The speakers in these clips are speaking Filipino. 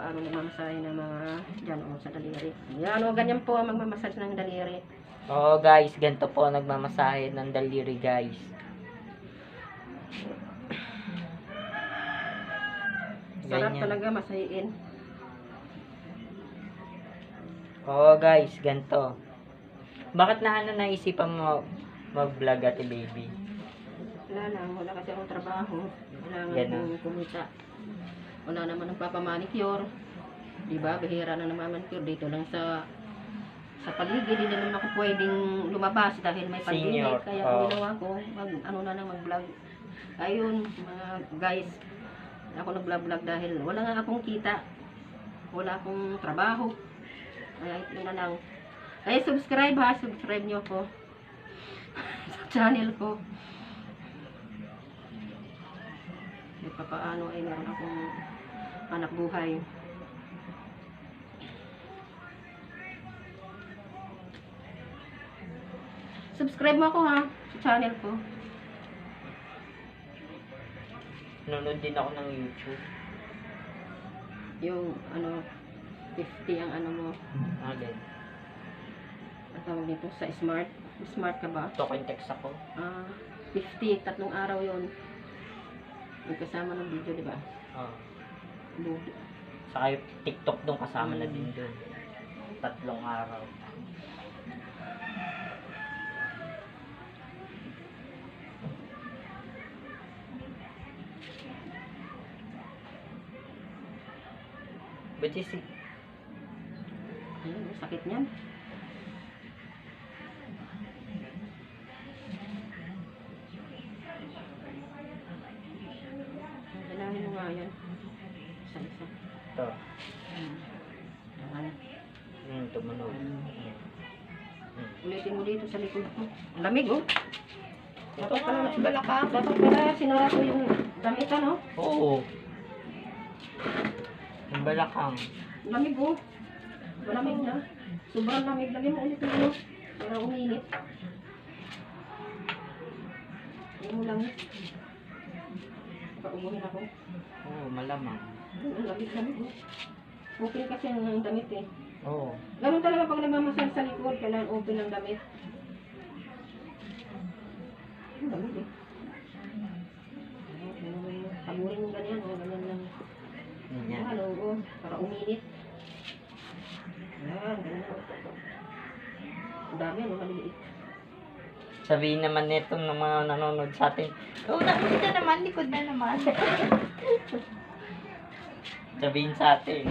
paano nagmamasahe ng mga dyan o sa daliri. Yan o, ganyan po ang magmamassage ng daliri. Oo guys, ganito po nagmamasahe ng daliri guys. Sarap Ganyan. talaga masahiin. Oo guys, ganito. Bakit naisipan mo mag-vlog ate baby? Wala lang, wala kasi akong trabaho. Wala nga Yan akong kumita. Wala naman ang papamanicure. Diba, bihira na namamanicure dito lang sa paligid. Hindi naman ako pwedeng lumabas dahil may Senior. pandemic. Kaya ang ginawa ko, mag-vlog. Ayun, mga guys, ako nag-vlog dahil wala nga akong kita. Wala akong trabaho. Kaya ito na lang. Kaya subscribe ha, subscribe nyo ko sa channel ko. Papaano ay meron akong anak buhay. Subscribe mo ako ha sa channel ko. Nanonood din ako ng YouTube. Yung 50 ang mo. Alin? Ang tawag dito sa smart. Smart ka ba? Talk and text ako. 50, 3 araw yun. May kasama ng video, di ba? Oo. Saka yung TikTok doon kasama na din doon. 3 araw. Ba't isi? Ayun, sakit niyan. Dalangin mo nga yan. Isa-isa. Ito. Ayan. Tumunog. Ulitin mo dito sa likod ko. Ang lamig oh. Ito pala balakang. Dapat pala sinara ko yung damitan oh. Oo. Yung balakang. Lamig oh. Malamig na. Sobrang lamig. Lagyan mo ulit mo. Para uminit. Lagyan mo lang. Paubuhin ako. Oo, malamang. Ang lamig oh. Open kasi ang damit eh. Oo. Ganun talaga pag nagmamasal sa likod, kailangan open ang damit. Ang lamig eh. Taburin mo ganyan oh. Ganyan lang. Ganyan. Ano oh. Para uminit. Yan, ganyan. Ang dami, ano, maliliit. Sabihin naman nito ng mga nanonood sa atin, oh, nakikita na naman, likod na naman. Sabihin sa atin.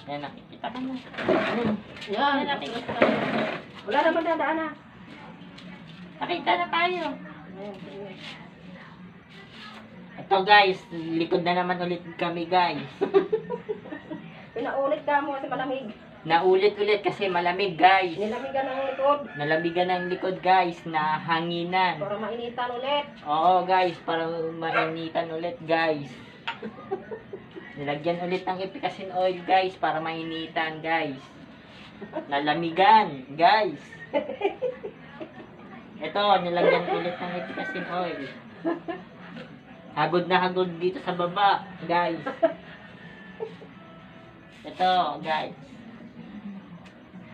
Yan, nakikita ka na. Yan, Yan, nakikita ka na. wala naman dadaan na. Nakita na tayo. Ayan, sige. Ito guys, likod na naman ulit kami guys. Pinaulit ka mo kasi malamig. Naulit-ulit kasi malamig guys. Nilamigan ang likod. Nalamigan ng likod guys, na hanginan. Para mainitan ulit. Oo guys, para mainitan ulit guys. Nilagyan ulit ng epikasin oil guys, para mainitan guys. Nalamigan guys. Ito, nilagyan ulit ng epikasin oil. Hagod na hagod dito sa baba guys. Ito guys.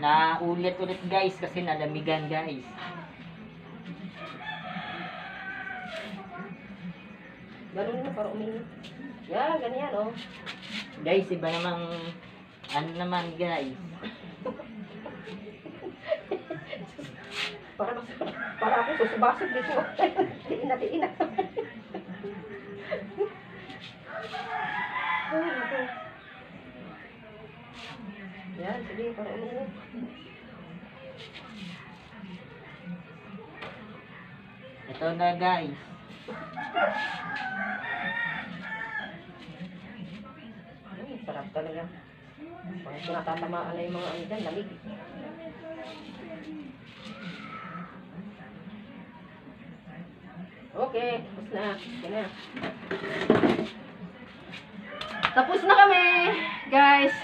Naulit-ulit guys kasi nalamigan guys. Ganun na para uminit. Yan, ganyan oh. Guys, iba namang ano naman guys. Para ako susubasok dito. Tiin na. Yan, sige, para uminit. Ito na guys. Sarap talaga. Parang natatamaan na yung mga ano dyan, lamig. Okay, tapos na. Yan na. Tapos na kami, guys.